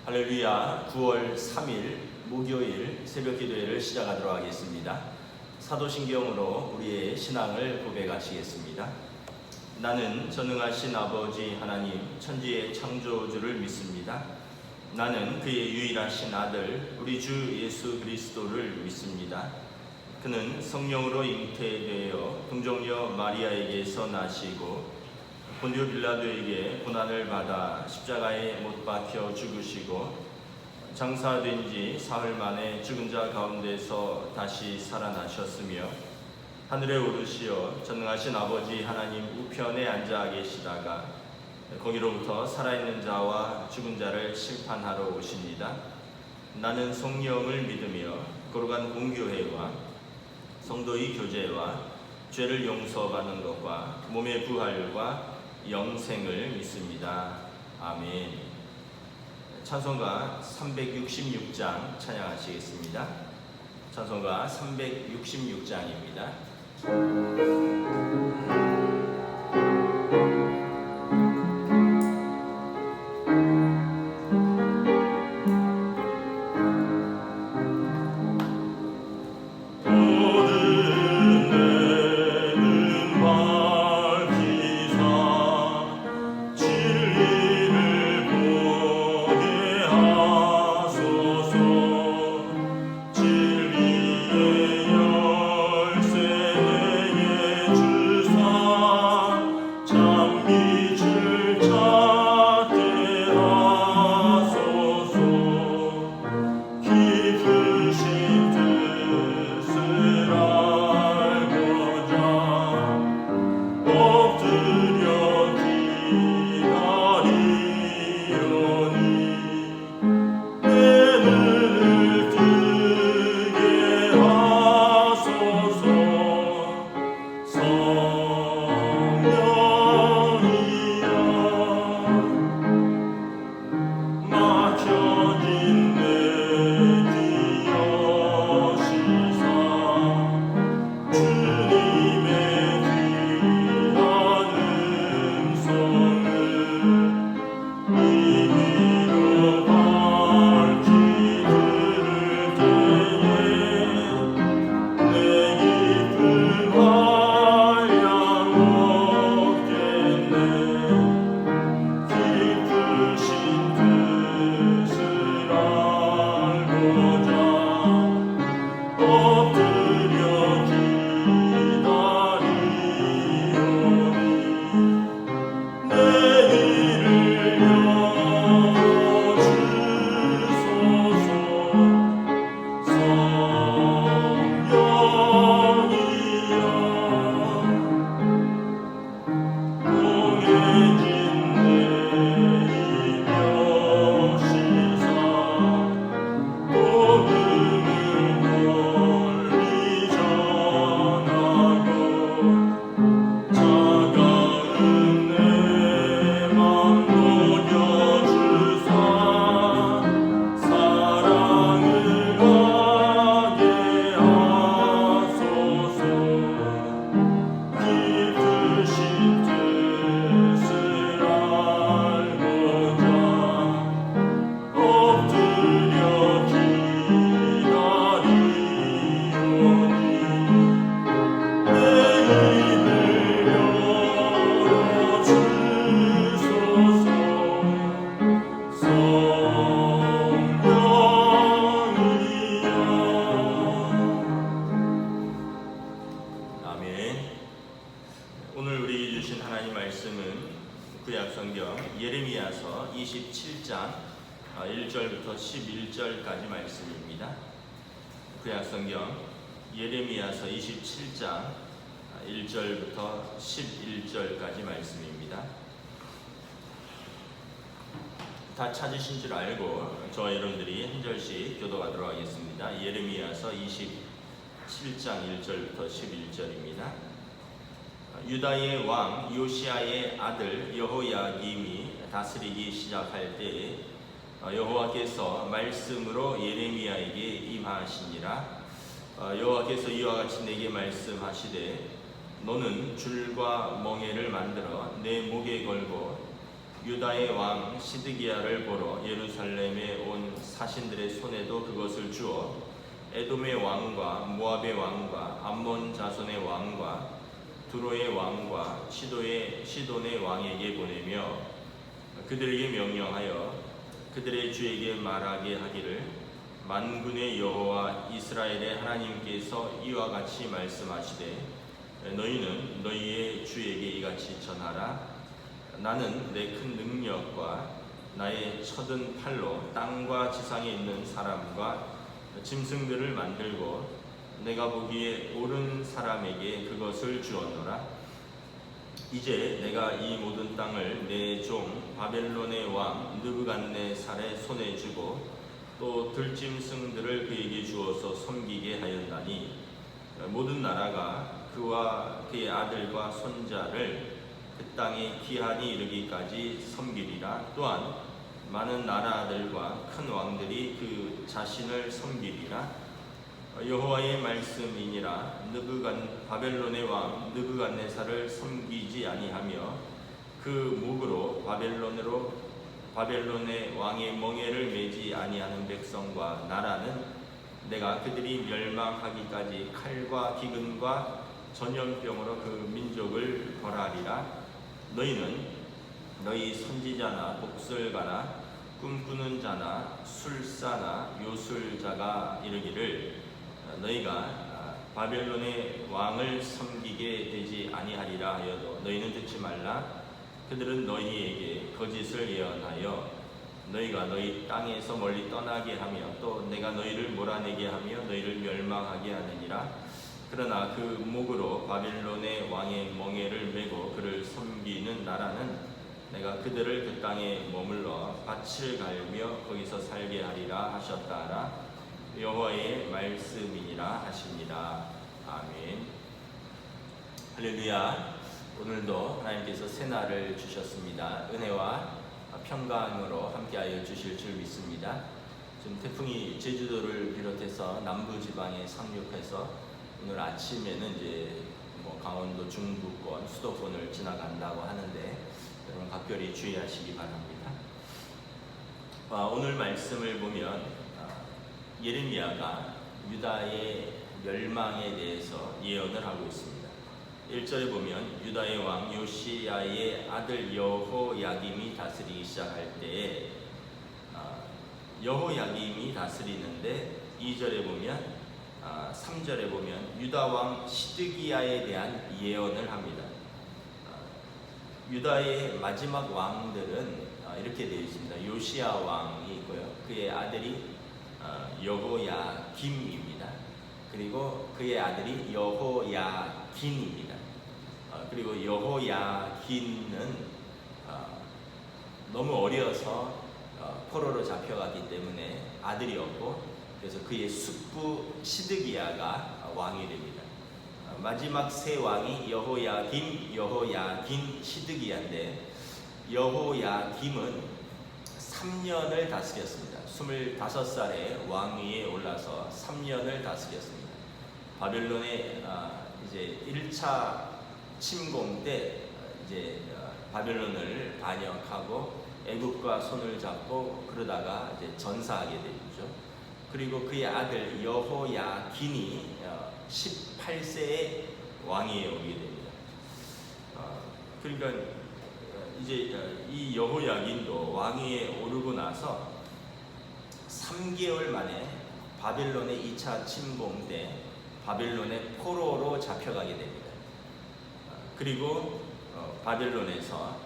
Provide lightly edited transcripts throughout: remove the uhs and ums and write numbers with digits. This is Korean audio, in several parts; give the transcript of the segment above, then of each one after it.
할렐루야. 9월 3일 목요일 새벽 기도회를 시작하도록 하겠습니다. 사도신경으로 우리의 신앙을 고백하시겠습니다. 나는 전능하신 아버지 하나님 천지의 창조주를 믿습니다. 나는 그의 유일하신 아들 우리 주 예수 그리스도를 믿습니다. 그는 성령으로 잉태되어 동정녀 마리아에게서 나시고 본디오 빌라도에게 고난을 받아 십자가에 못 박혀 죽으시고 장사된 지 사흘 만에 죽은 자 가운데서 다시 살아나셨으며 하늘에 오르시어 전능하신 아버지 하나님 우편에 앉아 계시다가 거기로부터 살아있는 자와 죽은 자를 심판하러 오십니다. 나는 성령을 믿으며 거룩한 공교회와 성도의 교제와 죄를 용서받는 것과 몸의 부활과 영생을 믿습니다. 아멘. 찬송가 366장 찬양하시겠습니다. 찬송가 366장입니다. 오늘 우리 주신 하나님 말씀은 구약성경 예레미야서 27장 1절부터 11절까지 말씀입니다. 구약성경 예레미야서 27장 1절부터 11절까지 말씀입니다. 다 찾으신 줄 알고 저와 여러분들이 한 절씩 교도하도록 하겠습니다. 예레미야서 27장 1절부터 11절입니다. 유다의 왕 요시야의 아들 여호야김이 다스리기 시작할 때에 여호와께서 말씀으로 예레미야에게 임하시니라. 여호와께서 이와 같이 내게 말씀하시되 너는 줄과 멍에를 만들어 내 목에 걸고 유다의 왕 시드기야를 보러 예루살렘에 사신들의 손에도 그것을 주어 에돔의 왕과 모압의 왕과 암몬 자손의 왕과 두로의 왕과 시돈의 왕에게 보내며 그들에게 명령하여 그들의 주에게 말하게 하기를 만군의 여호와 이스라엘의 하나님께서 이와 같이 말씀하시되 너희는 너희의 주에게 이같이 전하라. 나는 내 큰 능력과 나의 쳐든 팔로 땅과 지상에 있는 사람과 짐승들을 만들고 내가 보기에 옳은 사람에게 그것을 주었노라. 이제 내가 이 모든 땅을 내 종 바벨론의 왕 느부갓네살의 손에 주고 또 들짐승들을 그에게 주어서 섬기게 하였나니 모든 나라가 그와 그의 아들과 손자를 그 땅에 기한이 이르기까지 섬기리라. 또한 많은 나라들과 큰 왕들이 그 자신을 섬기리라. 여호와의 말씀이니라. 바벨론의 왕 느부갓네살을 섬기지 아니하며 그 목으로 바벨론의 왕의 멍에를 매지 아니하는 백성과 나라는 내가 그들이 멸망하기까지 칼과 기근과 전염병으로 그 민족을 벌하리라. 너희는 너희 선지자나 독설가나 꿈꾸는 자나 술사나 요술자가 이르기를 너희가 바벨론의 왕을 섬기게 되지 아니하리라 하여도 너희는 듣지 말라. 그들은 너희에게 거짓을 예언하여 너희가 너희 땅에서 멀리 떠나게 하며 또 내가 너희를 몰아내게 하며 너희를 멸망하게 하느니라. 그러나 그 목으로 바벨론의 왕의 멍에를 메고 그를 섬기는 나라는 내가 그들을 그 땅에 머물러 밭을 갈며 거기서 살게 하리라 하셨다라. 여호와의 말씀이니라 하십니다. 아멘. 할렐루야. 오늘도 하나님께서 새날을 주셨습니다. 은혜와 평강으로 함께하여 주실 줄 믿습니다. 지금 태풍이 제주도를 비롯해서 남부지방에 상륙해서 오늘 아침에는 이제 강원도 중부권, 수도권을 지나간다고 하는데 여러분 각별히 주의하시기 바랍니다. 오늘 말씀을 보면 예레미야가 유다의 멸망에 대해서 예언을 하고 있습니다. 1절에 보면 유다의 왕 요시야의 아들 여호야김이 다스리기 시작할 때에 여호야김이 다스리는데 2절에 보면 3절에 보면 유다 왕 시드기야에 대한 예언을 합니다. 유다의 마지막 왕들은 이렇게 되어 있습니다. 요시야 왕이 있고요. 그의 아들이 여호야김입니다. 그리고 그의 아들이 여호야긴입니다. 그리고 여호야긴은 너무 어려서 포로로 잡혀갔기 때문에 아들이 없고 그래서 그의 숙부 시드기야가 왕이 됩니다. 마지막 세 왕이 여호야김, 여호야긴, 시드기야인데 여호야김은 3년을 다스렸습니다. 25살에 왕위에 올라서 3년을 다스렸습니다. 바벨론의 이제 1차 침공 때 이제 바벨론을 반역하고 애국과 손을 잡고 그러다가 이제 전사하게 되죠. 그리고 그의 아들 여호야긴이 18세에 왕위에 오게 됩니다. 그러니까 이제 이 여호야긴도 왕위에 오르고 나서 3개월 만에 바벨론의 2차 침공 때 바벨론의 포로로 잡혀가게 됩니다. 그리고 바벨론에서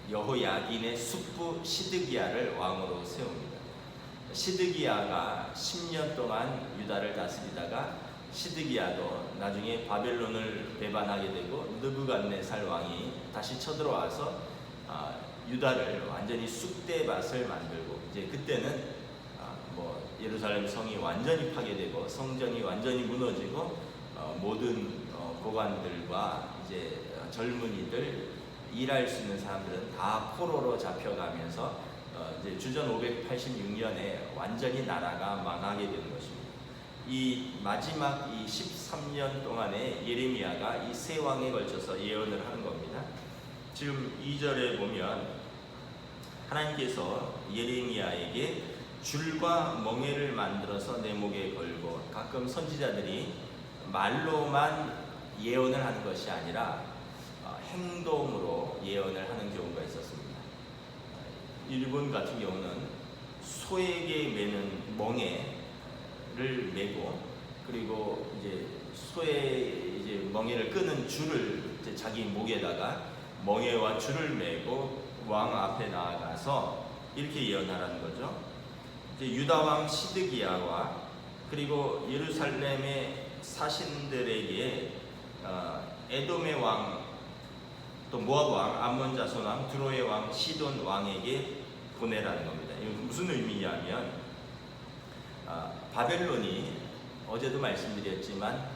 여호야긴의 숙부 시드기야를 왕으로 세웁니다. 시드기야가 10년 동안 유다를 다스리다가 시드기야도 나중에 바벨론을 배반하게 되고 느부갓네살 왕이 다시 쳐들어와서 유다를 완전히 쑥대밭을 만들고 이제 그때는 예루살렘 성이 완전히 파괴되고 성전이 완전히 무너지고 모든 고관들과 이제 젊은이들 일할 수 있는 사람들은 다 포로로 잡혀가면서 이제 주전 586년에 완전히 나라가 망하게 되는 것입니다. 이 마지막 이 13년 동안에 예레미야가 이 세 왕에 걸쳐서 예언을 하는 겁니다. 지금 2절에 보면 하나님께서 예레미야에게 줄과 멍에를 만들어서 내 목에 걸고, 가끔 선지자들이 말로만 예언을 하는 것이 아니라 행동으로 예언을 하는 경우가 있었습니다. 일본 같은 경우는 소에게 매는 멍에를 매고, 그리고 이제 소의 이제 멍에를 끄는 줄을 이제 자기 목에다가 멍에와 줄을 매고 왕 앞에 나아가서 이렇게 예언하라는 거죠. 이제 유다 왕 시드기야와 그리고 예루살렘의 사신들에게 에돔의 왕, 또 모압 왕, 암몬 자손 왕, 두로의 왕, 시돈 왕에게 보내라는 겁니다. 이게 무슨 의미냐면 바벨론이 어제도 말씀드렸지만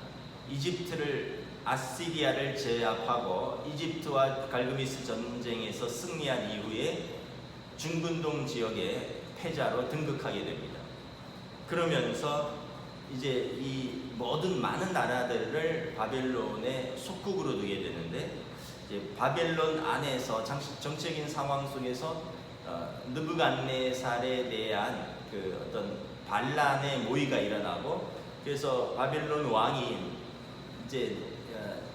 이집트를, 아시리아를 제압하고 이집트와 갈그미스 전쟁에서 승리한 이후에 중근동 지역의 패자로 등극하게 됩니다. 그러면서 이제 이 모든 많은 나라들을 바벨론의 속국으로 두게 되는데, 이제 바벨론 안에서 정치적인 상황 속에서 느부갓네살에 대한 그 어떤 반란의 모의가 일어나고, 그래서 바벨론 왕이 이제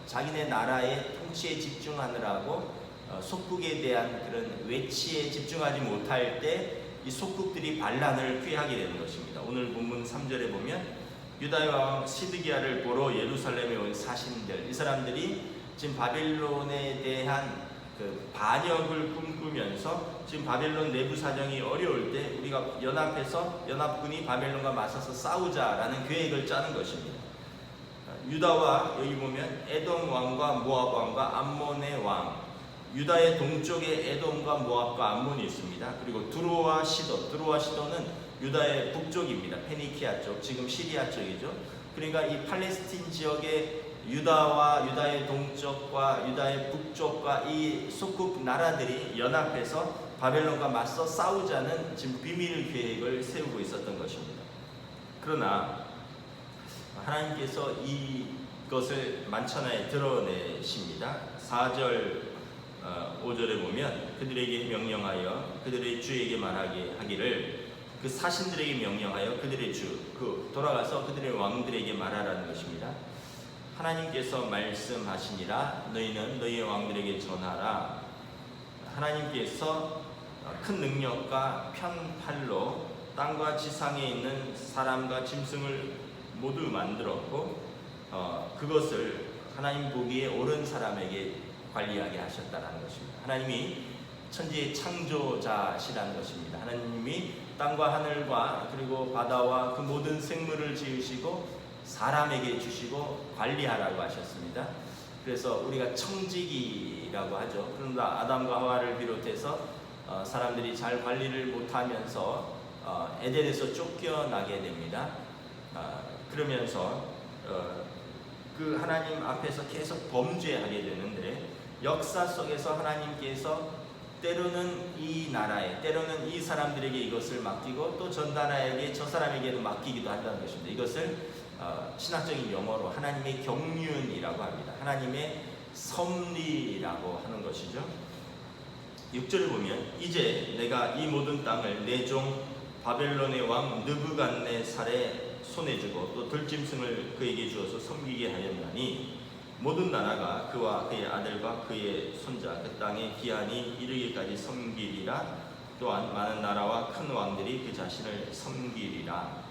자기네 나라의 통치에 집중하느라고 속국에 대한 그런 외치에 집중하지 못할 때 이 속국들이 반란을 피하게 되는 것입니다. 오늘 본문 3절에 보면 유다의 왕 시드기야를 보러 예루살렘에 온 사신들, 이 사람들이 지금 바벨론에 대한 그 반역을 꿈꾸면서 지금 바벨론 내부 사정이 어려울 때 우리가 연합해서 연합군이 바벨론과 맞서서 싸우자라는 계획을 짜는 것입니다. 유다와 여기 보면 에돔 왕과 모압 왕과 암몬의 왕, 유다의 동쪽에 에돔과 모압과 암몬이 있습니다. 그리고 두로와 시돈은 유다의 북쪽입니다. 페니키아 쪽, 지금 시리아 쪽이죠. 그러니까 이 팔레스틴 지역의 유다와 유다의 동쪽과 유다의 북쪽과 이 속국 나라들이 연합해서 바벨론과 맞서 싸우자는 지금 비밀 계획을 세우고 있었던 것입니다. 그러나 하나님께서 이것을 만천하에 드러내십니다. 4절 5절에 보면 그들에게 명령하여 그들의 주에게 말하게 하기를, 그 사신들에게 명령하여 그들의 주, 돌아가서 그들의 왕들에게 말하라는 것입니다. 하나님께서 말씀하시니라 너희는 너희의 왕들에게 전하라. 하나님께서 큰 능력과 편팔로 땅과 지상에 있는 사람과 짐승을 모두 만들었고 그것을 하나님 보기에 옳은 사람에게 관리하게 하셨다는 것입니다. 하나님이 천지의 창조자시라는 것입니다. 하나님이 땅과 하늘과 그리고 바다와 그 모든 생물을 지으시고 사람에게 주시고 관리하라고 하셨습니다. 그래서 우리가 청지기라고 하죠. 그러나 아담과 하와를 비롯해서 사람들이 잘 관리를 못하면서 에덴에서 쫓겨나게 됩니다. 그러면서 그 하나님 앞에서 계속 범죄하게 되는데, 역사 속에서 하나님께서 때로는 이 나라에, 때로는 이 사람들에게 이것을 맡기고 또 전 나라에게, 저 사람에게도 맡기기도 한다는 것입니다. 이것을 신학적인 용어로 하나님의 경륜이라고 합니다. 하나님의 섭리라고 하는 것이죠. 6절을 보면 이제 내가 이 모든 땅을 내 종 바벨론의 왕 느부갓네살의 손에 주고 또 들짐승을 그에게 주어서 섬기게 하였나니 모든 나라가 그와 그의 아들과 그의 손자 그 땅에 기한이 이르기까지 섬기리라. 또한 많은 나라와 큰 왕들이 그 자신을 섬기리라.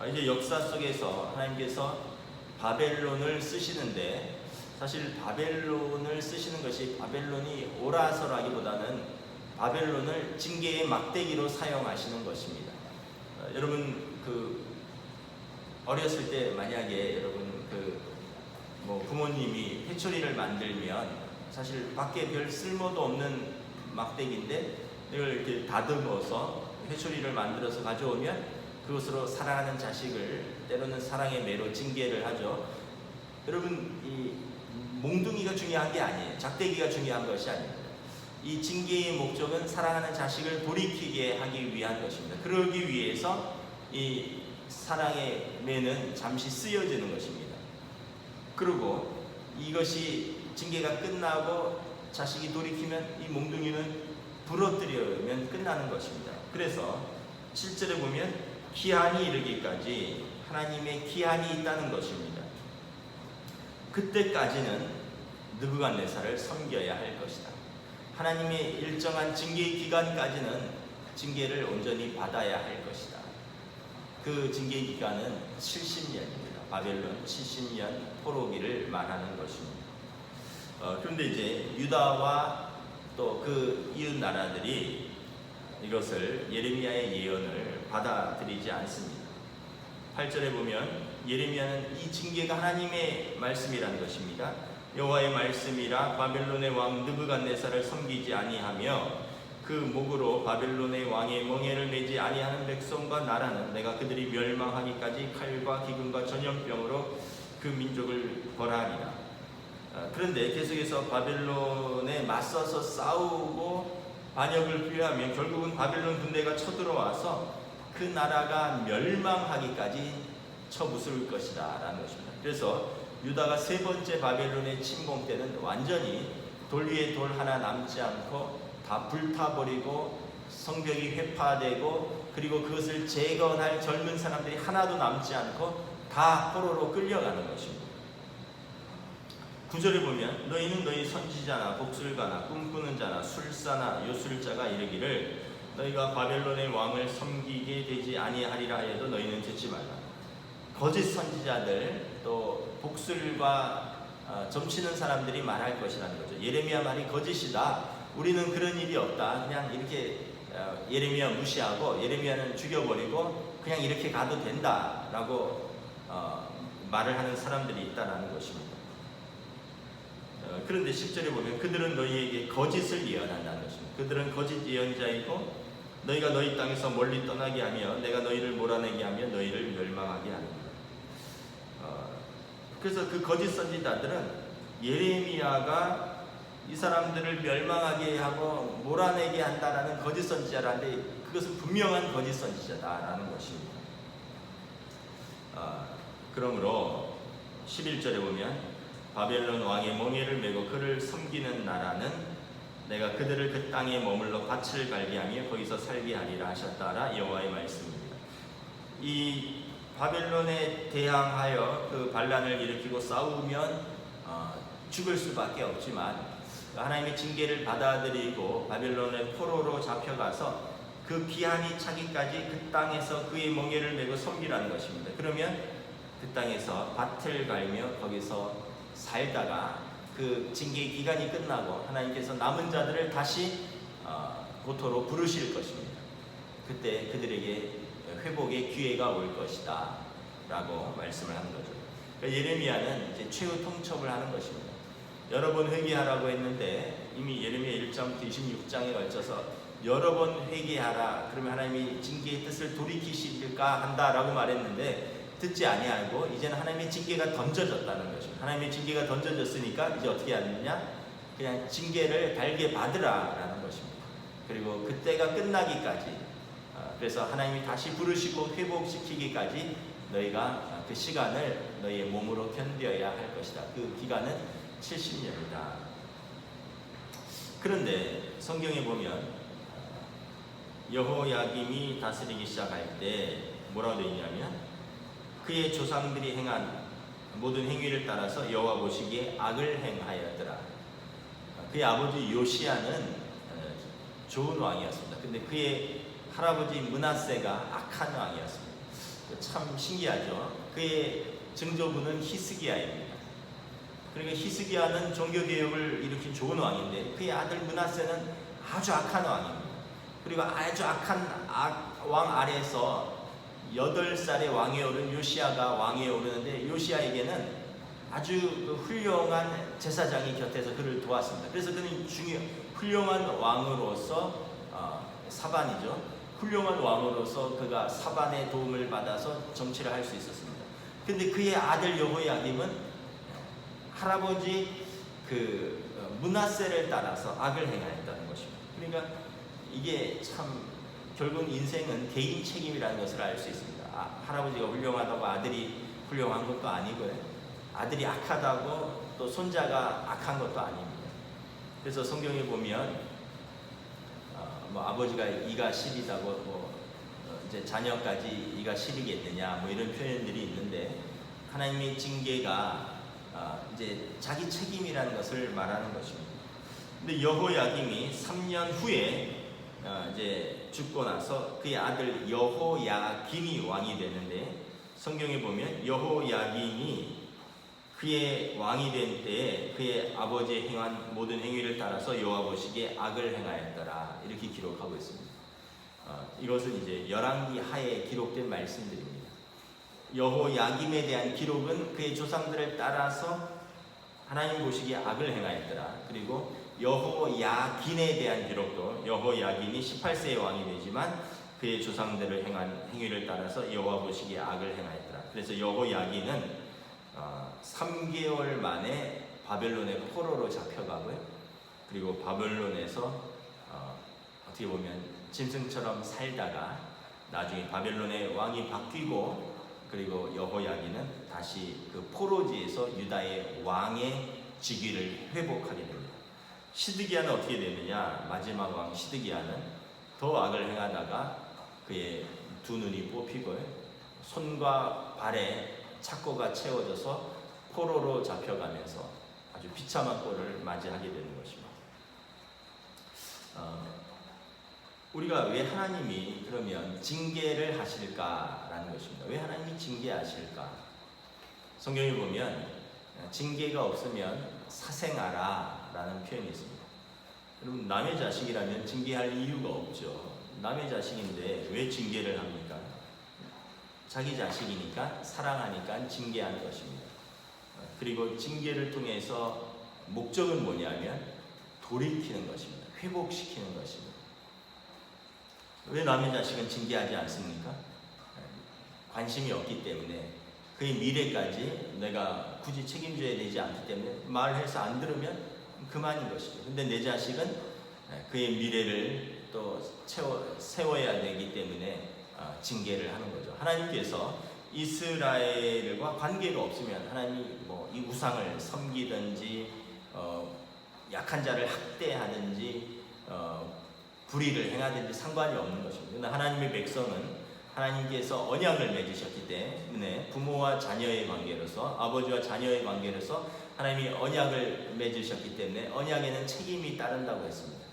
이제 역사 속에서 하나님께서 바벨론을 쓰시는데, 사실 바벨론을 쓰시는 것이 바벨론이 오라서라기보다는 바벨론을 징계의 막대기로 사용하시는 것입니다. 여러분 어렸을 때 만약에 여러분 부모님이 회초리를 만들면 사실 밖에 별 쓸모도 없는 막대기인데 이걸 이렇게 다듬어서 회초리를 만들어서 가져오면 그것으로 사랑하는 자식을 때로는 사랑의 매로 징계를 하죠. 여러분 이 몽둥이가 중요한 게 아니에요. 작대기가 중요한 것이 아닙니다. 이 징계의 목적은 사랑하는 자식을 돌이키게 하기 위한 것입니다. 그러기 위해서 이 사랑의 매는 잠시 쓰여지는 것입니다. 그리고 이것이 징계가 끝나고 자식이 돌이키면 이 몽둥이는 부러뜨리면 끝나는 것입니다. 그래서 7절에 보면 기한이 이르기까지 하나님의 기한이 있다는 것입니다. 그때까지는 느부갓네살을 섬겨야 할 것이다. 하나님의 일정한 징계 기간까지는 징계를 온전히 받아야 할 것이다. 그 징계 기간은 70년입니다. 바벨론 70년 포로기를 말하는 것입니다. 그런데 이제 유다와 또 그 이웃 나라들이 이것을 예레미야의 예언을 받아들이지 않습니다. 8절에 보면 예레미야는 이 징계가 하나님의 말씀이라는 것입니다. 여호와의 말씀이라 바벨론의 왕 느부갓네살을 섬기지 아니하며 그 목으로 바벨론의 왕의 멍에를 매지 아니하는 백성과 나라는 내가 그들이 멸망하기까지 칼과 기근과 전염병으로 그 민족을 벌하리라. 그런데 계속해서 바벨론에 맞서서 싸우고 반역을 피하면 결국은 바벨론 군대가 쳐들어와서 그 나라가 멸망하기까지 쳐부술 것이다 라는 것입니다. 그래서 유다가 세 번째 바벨론의 침공 때는 완전히 돌 위에 돌 하나 남지 않고 다 불타버리고 성벽이 회파되고 그리고 그것을 재건할 젊은 사람들이 하나도 남지 않고 다 포로로 끌려가는 것입니다. 9절에 보면 너희는 너희 선지자나 복술가나 꿈꾸는 자나 술사나 요술자가 이르기를 너희가 바벨론의 왕을 섬기게 되지 아니하리라 해도 너희는 듣지 말라. 거짓 선지자들 또 복술과 점치는 사람들이 말할 것이라는 거죠. 예레미야 말이 거짓이다. 우리는 그런 일이 없다. 그냥 이렇게 예레미야 무시하고 예레미야는 죽여버리고 그냥 이렇게 가도 된다라고 말을 하는 사람들이 있다라는 것입니다. 그런데 10절에 보면 그들은 너희에게 거짓을 예언한다는 것입니다. 그들은 거짓 예언자이고 너희가 너희 땅에서 멀리 떠나게 하며 내가 너희를 몰아내게 하며 너희를 멸망하게 하느니라. 그래서 그 거짓 선지자들은 예레미야가 이 사람들을 멸망하게 하고 몰아내게 한다라는 거짓 선지자라는데 그것은 분명한 거짓 선지자다라는 것입니다. 그러므로 11절에 보면 바벨론 왕의 멍에를 메고 그를 섬기는 나라는 내가 그들을 그 땅에 머물러 밭을 갈게 하며 거기서 살게 하리라 하셨다라 여호와의 말씀입니다. 이 바벨론에 대항하여 그 반란을 일으키고 싸우면 죽을 수밖에 없지만 하나님의 징계를 받아들이고 바벨론의 포로로 잡혀가서 그 기한이 차기까지 그 땅에서 그의 멍에를 메고 섬기라는 것입니다. 그러면 그 땅에서 밭을 갈며 거기서 살다가 그 징계 기간이 끝나고 하나님께서 남은 자들을 다시 고토로 부르실 것입니다. 그때 그들에게 회복의 기회가 올 것이다 라고 말씀을 하는 거죠. 그러니까 예레미야는 이제 최후 통첩을 하는 것입니다. 여러 번 회개하라고 했는데 이미 예레미야 1장부터 26장에 걸쳐서 여러 번 회개하라 그러면 하나님이 징계의 뜻을 돌이키실까 한다라고 말했는데 듣지 아니하고 이제는 하나님의 징계가 던져졌다는 것입니다. 하나님의 징계가 던져졌으니까 이제 어떻게 하느냐? 그냥 징계를 달게 받으라라는 것입니다. 그리고 그때가 끝나기까지 그래서 하나님이 다시 부르시고 회복시키기까지 너희가 그 시간을 너희의 몸으로 견뎌야 할 것이다. 그 기간은 70년이다. 그런데 성경에 보면 여호야김이 다스리기 시작할 때 뭐라고 되어 있냐면 그의 조상들이 행한 모든 행위를 따라서 여호와 보시기에 악을 행하였더라. 그의 아버지 요시야는 좋은 왕이었습니다. 근데 그의 할아버지 므낫세가 악한 왕이었습니다. 참 신기하죠. 그의 증조부는 히스기야입니다. 그러니까 히스기야는 종교개혁을 일으킨 좋은 왕인데 그의 아들 므낫세는 아주 악한 왕입니다. 그리고 아주 악한 왕 아래에서 8살의 왕에 오른 요시야가 왕에 오르는데 요시야에게는 아주 훌륭한 제사장이 곁에서 그를 도왔습니다. 그래서 그는 훌륭한 왕으로서 사반이죠. 훌륭한 왕으로서 그가 사반의 도움을 받아서 정치를 할 수 있었습니다. 그런데 그의 아들 여호야김은 할아버지 므낫세를 따라서 악을 행하였다는 것입니다. 그러니까 이게 참 결국 인생은 개인 책임이라는 것을 알 수 있습니다. 할아버지가 훌륭하다고 아들이 훌륭한 것도 아니고요. 아들이 악하다고 또 손자가 악한 것도 아닙니다. 그래서 성경에 보면 아버지가 이가 10이다고 이제 자녀까지 이가 시리겠느냐 뭐 이런 표현들이 있는데 하나님의 징계가 이제 자기 책임이라는 것을 말하는 것입니다. 근데 여호야김이 3년 후에 이제 죽고 나서 그의 아들 여호야긴이 왕이 되는데 성경에 보면 여호야긴이 그의 왕이 된 때에 그의 아버지의 행한 모든 행위를 따라서 여호와 보시기에 악을 행하였더라 이렇게 기록하고 있습니다. 이것은 이제 열왕기 하에 기록된 말씀들입니다. 여호야김에 대한 기록은 그의 조상들을 따라서 하나님 보시기에 악을 행하였더라. 그리고 여호야긴에 대한 기록도 여호야긴이 18세의 왕이 되지만 그의 조상들을 행한 행위를 따라서 여호와 보시기에 악을 행하였더라. 그래서 여호야긴은 3개월 만에 바벨론의 포로로 잡혀가고요. 그리고 바벨론에서 어떻게 보면 짐승처럼 살다가 나중에 바벨론의 왕이 바뀌고 그리고 여호야긴은 다시 그 포로지에서 유다의 왕의 직위를 회복하게 됩니다. 시드기야는 어떻게 되느냐? 마지막 왕 시드기야는 더 악을 행하다가 그의 두 눈이 뽑히고요. 손과 발에 착고가 채워져서 포로로 잡혀가면서 아주 비참한 꼴을 맞이하게 되는 것입니다. 우리가 왜 하나님이 그러면 징계를 하실까라는 것입니다. 왜 하나님이 징계하실까? 성경에 보면 징계가 없으면 사생아라 라는 표현이 있습니다. 여러분 남의 자식이라면 징계할 이유가 없죠. 남의 자식인데 왜 징계를 합니까? 자기 자식이니까 사랑하니까 징계하는 것입니다. 그리고 징계를 통해서 목적은 뭐냐면 돌이키는 것입니다. 회복시키는 것입니다. 왜 남의 자식은 징계하지 않습니까? 관심이 없기 때문에 그의 미래까지 내가 굳이 책임져야 되지 않기 때문에 말해서 안 들으면 그만인 것이죠. 근데 내 자식은 그의 미래를 또 세워야 되기 때문에 징계를 하는 거죠. 하나님께서 이스라엘과 관계가 없으면 하나님이 뭐 이 우상을 섬기든지 약한 자를 학대하든지 불의를 행하든지 상관이 없는 것입니다. 그러나 하나님의 백성은 하나님께서 언약을 맺으셨기 때문에 부모와 자녀의 관계로서 아버지와 자녀의 관계로서 하나님이 언약을 맺으셨기 때문에 언약에는 책임이 따른다고 했습니다.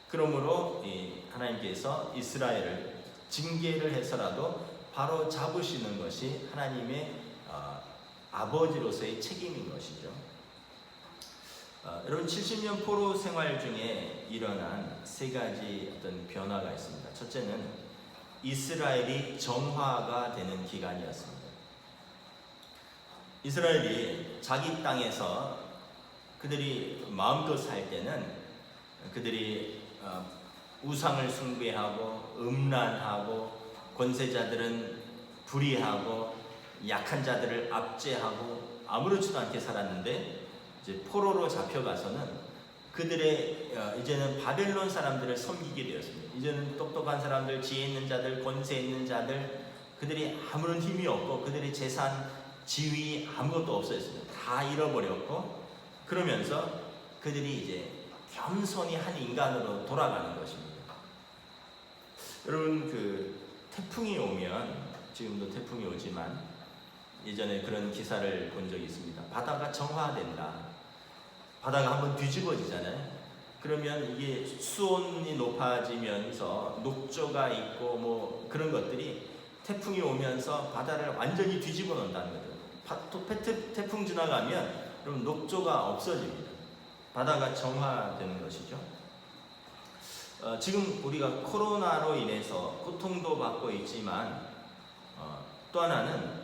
그러므로 하나님께서 이스라엘을 징계를 해서라도 바로 잡으시는 것이 하나님의 아버지로서의 책임인 것이죠. 여러분 70년 포로 생활 중에 일어난 세 가지 어떤 변화가 있습니다. 첫째는 이스라엘이 정화가 되는 기간이었습니다. 이스라엘이 자기 땅에서 그들이 마음껏 살 때는 그들이 우상을 숭배하고 음란하고 권세자들은 불의하고 약한 자들을 압제하고 아무렇지도 않게 살았는데 이제 포로로 잡혀가서는 그들의 이제는 바벨론 사람들을 섬기게 되었습니다. 이제는 똑똑한 사람들, 지혜 있는 자들, 권세 있는 자들, 그들이 아무런 힘이 없고 그들의 재산, 지위 아무것도 없었습니다. 다 잃어버렸고 그러면서 그들이 이제 겸손히 한 인간으로 돌아가는 것입니다. 여러분 그 태풍이 오면 지금도 태풍이 오지만 예전에 그런 기사를 본 적이 있습니다. 바다가 정화된다. 바다가 한번 뒤집어지잖아요. 그러면 이게 수온이 높아지면서 녹조가 있고 뭐 그런 것들이 태풍이 오면서 바다를 완전히 뒤집어 놓는다는 거죠. 태풍 지나가면 그럼 녹조가 없어집니다. 바다가 정화되는 것이죠. 지금 우리가 코로나로 인해서 고통도 받고 있지만 또 하나는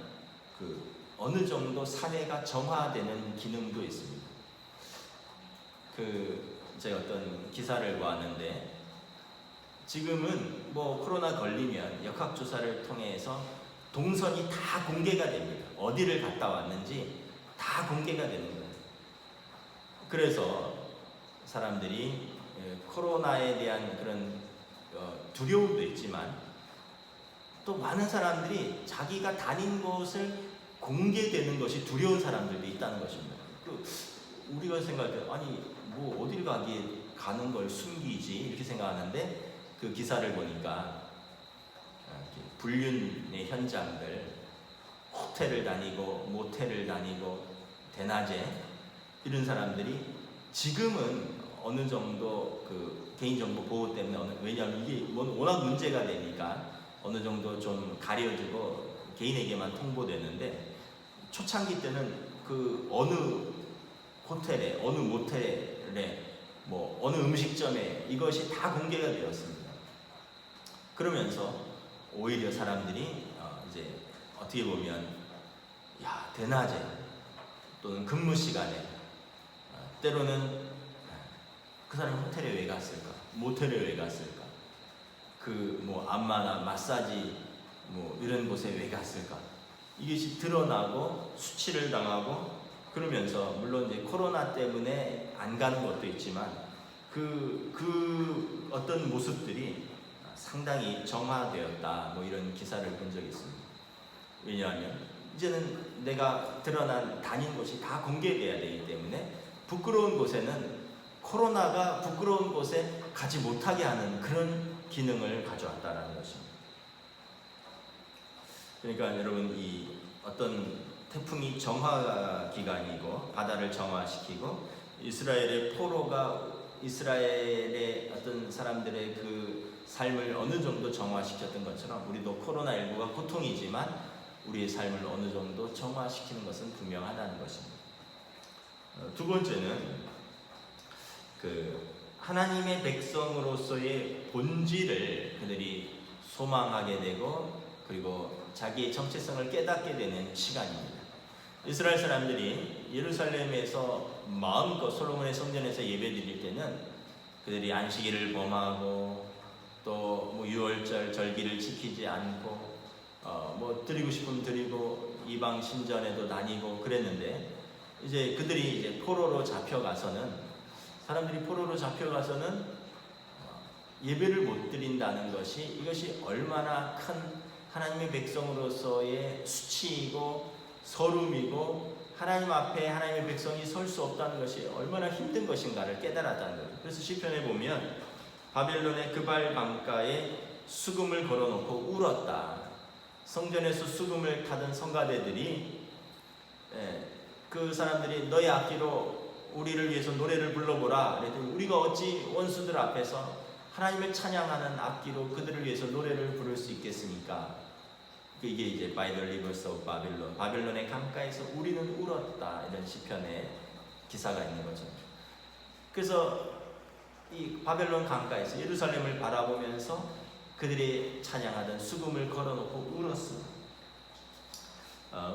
그 어느 정도 사회가 정화되는 기능도 있습니다. 제가 어떤 기사를 보았는데 지금은 뭐 코로나 걸리면 역학조사를 통해서 동선이 다 공개가 됩니다. 어디를 갔다 왔는지 다 공개가 되는 거예요. 그래서 사람들이 코로나에 대한 그런 두려움도 있지만 또 많은 사람들이 자기가 다닌 곳을 공개되는 것이 두려운 사람들도 있다는 것입니다. 우리가 생각할 때 아니 뭐 어디를 가는 걸 숨기지 이렇게 생각하는데 그 기사를 보니까 불륜의 현장들, 호텔을 다니고 모텔을 다니고 대낮에 이런 사람들이 지금은 어느 정도 그 개인정보 보호 때문에 왜냐하면 이게 워낙 문제가 되니까 어느 정도 좀 가려지고 개인에게만 통보되는데, 초창기 때는 그 어느 호텔에 어느 모텔에 뭐 어느 음식점에 이것이 다 공개가 되었습니다. 그러면서 오히려 사람들이 이제 어떻게 보면 대낮에 또는 근무 시간에 때로는 그 사람이 호텔에 왜 갔을까? 모텔에 왜 갔을까? 그 뭐 안마나 마사지 뭐 이런 곳에 왜 갔을까? 이것이 드러나고 수치를 당하고, 그러면서 물론 이제 코로나 때문에 안 가는 것도 있지만 그 어떤 모습들이 상당히 정화되었다, 뭐 이런 기사를 본 적이 있습니다. 왜냐하면 이제는 내가 드러난 다닌 곳이 다 공개돼야 되기 때문에 부끄러운 곳에는 코로나가 부끄러운 곳에 가지 못하게 하는 그런 기능을 가져왔다는 것입니다. 그러니까 여러분, 이 어떤 태풍이 정화 기간이고 바다를 정화시키고 이스라엘의 포로가 이스라엘의 어떤 사람들의 그 삶을 어느 정도 정화시켰던 것처럼 우리도 코로나19가 고통이지만 우리의 삶을 어느 정도 정화시키는 것은 분명하다는 것입니다. 두 번째는 하나님의 백성으로서의 본질을 그들이 소망하게 되고 그리고 자기의 정체성을 깨닫게 되는 시간입니다. 이스라엘 사람들이 예루살렘에서 마음껏 솔로몬의 성전에서 예배드릴 때는 그들이 안식일을 범하고 또 유월절 절기를 지키지 않고 드리고 싶으면 드리고 이방 신전에도 다니고 그랬는데, 이제 그들이 이제 포로로 잡혀가서는 사람들이 포로로 잡혀가서는 예배를 못 드린다는 것이, 이것이 얼마나 큰 하나님의 백성으로서의 수치이고 서름이고 하나님 앞에 하나님의 백성이 설 수 없다는 것이 얼마나 힘든 것인가를 깨달았다는 거예요. 그래서 시편에 보면 바벨론의 그발 강가에 수금을 걸어놓고 울었다. 성전에서 수금을 타던 성가대들이 그 사람들이 너희 악기로 우리를 위해서 노래를 불러보라. 그랬더니 우리가 어찌 원수들 앞에서 하나님을 찬양하는 악기로 그들을 위해서 노래를 부를 수 있겠습니까? 이게 이제 By the Rivers of Babylon, 바벨론의 강가에서 우리는 울었다, 이런 시편의 기사가 있는 거죠. 그래서 이 바벨론 강가에서 예루살렘을 바라보면서 그들이 찬양하던 수금을 걸어놓고 울었습니다.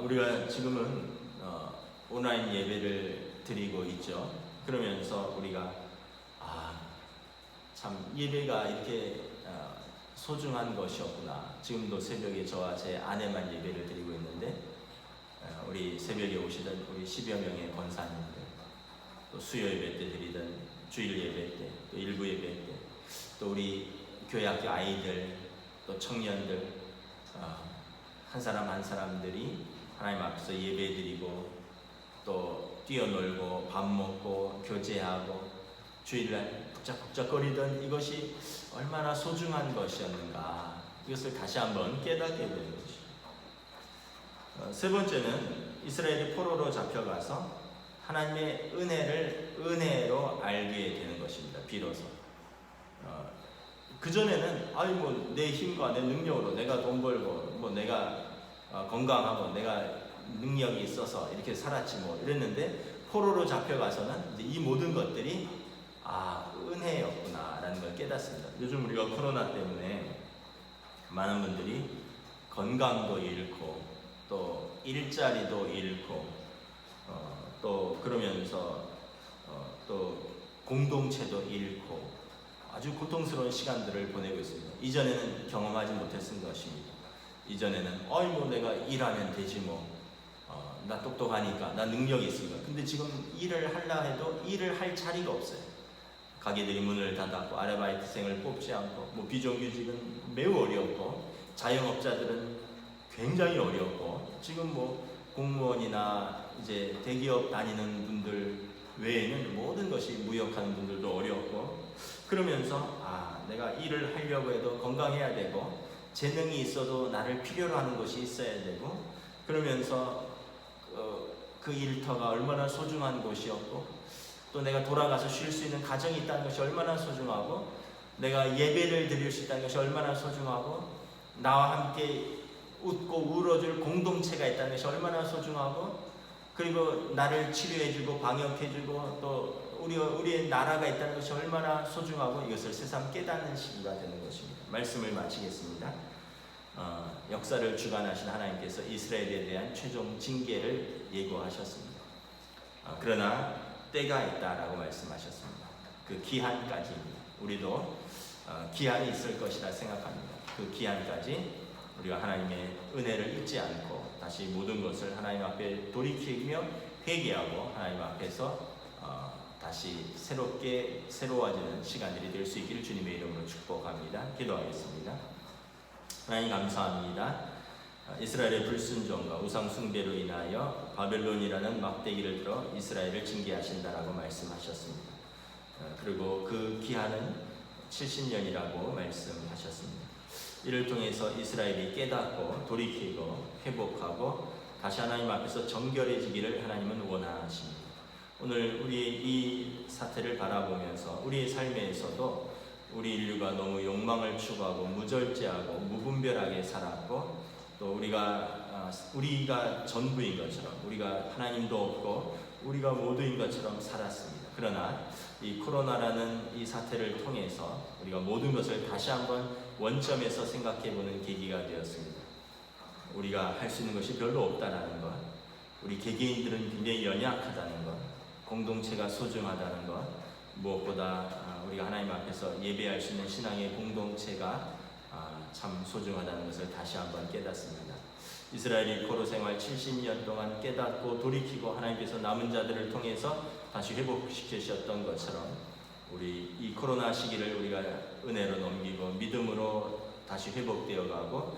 우리가 지금은 온라인 예배를 드리고 있죠. 그러면서 우리가 참 예배가 이렇게 소중한 것이었구나. 지금도 새벽에 저와 제 아내만 예배를 드리고 있는데 우리 새벽에 오시던 우리 10여 명의 권사님들, 또 수요 예배 때 드리던 주일 예배 때, 또 일부 예배 때, 또 우리 교회학교 아이들, 또 청년들, 한 사람 한 사람들이 하나님 앞에서 예배 드리고 또 뛰어놀고 밥 먹고 교제하고 주일날 북적북적거리던 이것이 얼마나 소중한 것이었는가, 이것을 다시 한번 깨닫게 되는 것입니다. 세 번째는 이스라엘이 포로로 잡혀가서 하나님의 은혜를 은혜로 알게 되는 것입니다. 비로소 그전에는 내 힘과 내 능력으로 내가 돈 벌고 내가 건강하고 내가 능력이 있어서 이렇게 살았지 이랬는데, 포로로 잡혀가서는 이제 이 모든 것들이 은혜였구나 라는 걸 깨닫습니다. 요즘 우리가 코로나 때문에 많은 분들이 건강도 잃고 또 일자리도 잃고 또 그러면서 또 공동체도 잃고 아주 고통스러운 시간들을 보내고 있습니다. 이전에는 경험하지 못했던 것입니다. 이전에는 내가 일하면 되지 나 똑똑하니까, 나 능력이 있으니까. 근데 지금 일을 하려 해도 일을 할 자리가 없어요. 가게들이 문을 닫았고 아르바이트생을 뽑지 않고 비정규직은 매우 어렵고 자영업자들은 굉장히 어렵고, 지금 공무원이나 이제 대기업 다니는 분들 외에는 모든 것이 무역하는 분들도 어렵고, 그러면서 내가 일을 하려고 해도 건강해야 되고 재능이 있어도 나를 필요로 하는 것이 있어야 되고, 그러면서 그 일터가 얼마나 소중한 곳이었고, 또 내가 돌아가서 쉴 수 있는 가정이 있다는 것이 얼마나 소중하고, 내가 예배를 드릴 수 있다는 것이 얼마나 소중하고, 나와 함께 웃고 울어줄 공동체가 있다는 것이 얼마나 소중하고, 그리고 나를 치료해주고 방역해주고 또 우리의 나라가 있다는 것이 얼마나 소중하고, 이것을 새삼 깨닫는 시기가 되는 것입니다. 말씀을 마치겠습니다. 역사를 주관하신 하나님께서 이스라엘에 대한 최종 징계를 예고하셨습니다. 그러나 때가 있다라고 말씀하셨습니다. 그 기한까지입니다. 우리도 기한이 있을 것이라 생각합니다. 그 기한까지 우리가 하나님의 은혜를 잊지 않고 다시 모든 것을 하나님 앞에 돌이키며 회개하고 하나님 앞에서 다시 새로워지는 시간들이 될 수 있기를 주님의 이름으로 축복합니다. 기도하겠습니다. 하나님 감사합니다. 이스라엘의 불순종과 우상 숭배로 인하여 바벨론이라는 막대기를 들어 이스라엘을 징계하신다라고 말씀하셨습니다. 그리고 그 기한은 70년이라고 말씀하셨습니다. 이를 통해서 이스라엘이 깨닫고 돌이키고 회복하고 다시 하나님 앞에서 정결해지기를 하나님은 원하십니다. 오늘 우리의 이 사태를 바라보면서 우리의 삶에서도 우리 인류가 너무 욕망을 추구하고 무절제하고 무분별하게 살았고, 또 우리가 전부인 것처럼, 우리가 하나님도 없고 우리가 모두인 것처럼 살았습니다. 그러나 이 코로나라는 이 사태를 통해서 우리가 모든 것을 다시 한번 원점에서 생각해보는 계기가 되었습니다. 우리가 할 수 있는 것이 별로 없다는 것, 우리 개개인들은 굉장히 연약하다는 것, 공동체가 소중하다는 것, 무엇보다 우리가 하나님 앞에서 예배할 수 있는 신앙의 공동체가 참 소중하다는 것을 다시 한번 깨닫습니다. 이스라엘이 포로 생활 70년 동안 깨닫고 돌이키고 하나님께서 남은 자들을 통해서 다시 회복시키셨던 것처럼, 우리 이 코로나 시기를 우리가 은혜로 넘기고 믿음으로 다시 회복되어 가고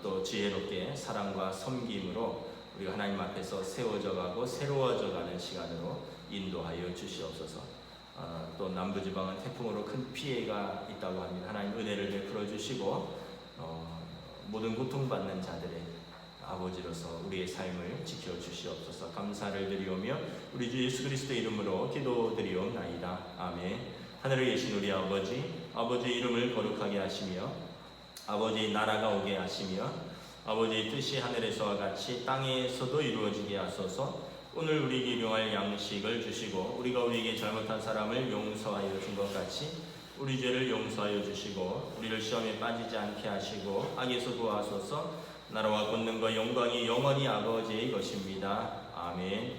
또 지혜롭게 사랑과 섬김으로 우리가 하나님 앞에서 세워져 가고 새로워져 가는 시간으로 인도하여 주시옵소서. 또 남부지방은 태풍으로 큰 피해가 있다고 합니다. 하나님 은혜를 베풀어 주시고 모든 고통받는 자들의 아버지로서 우리의 삶을 지켜주시옵소서. 감사를 드리오며 우리 주 예수 그리스도의 이름으로 기도드리옵나이다. 아멘. 하늘에 계신 우리 아버지의 이름을 거룩하게 하시며 아버지의 나라가 오게 하시며 아버지의 뜻이 하늘에서와 같이 땅에서도 이루어지게 하소서. 오늘 우리에게 일용할 양식을 주시고 우리가 우리에게 잘못한 사람을 용서하여 준 것 같이 우리 죄를 용서하여 주시고 우리를 시험에 빠지지 않게 하시고 악에서 구하소서. 나라와 권능과 영광이 영원히 아버지의 것입니다. 아멘.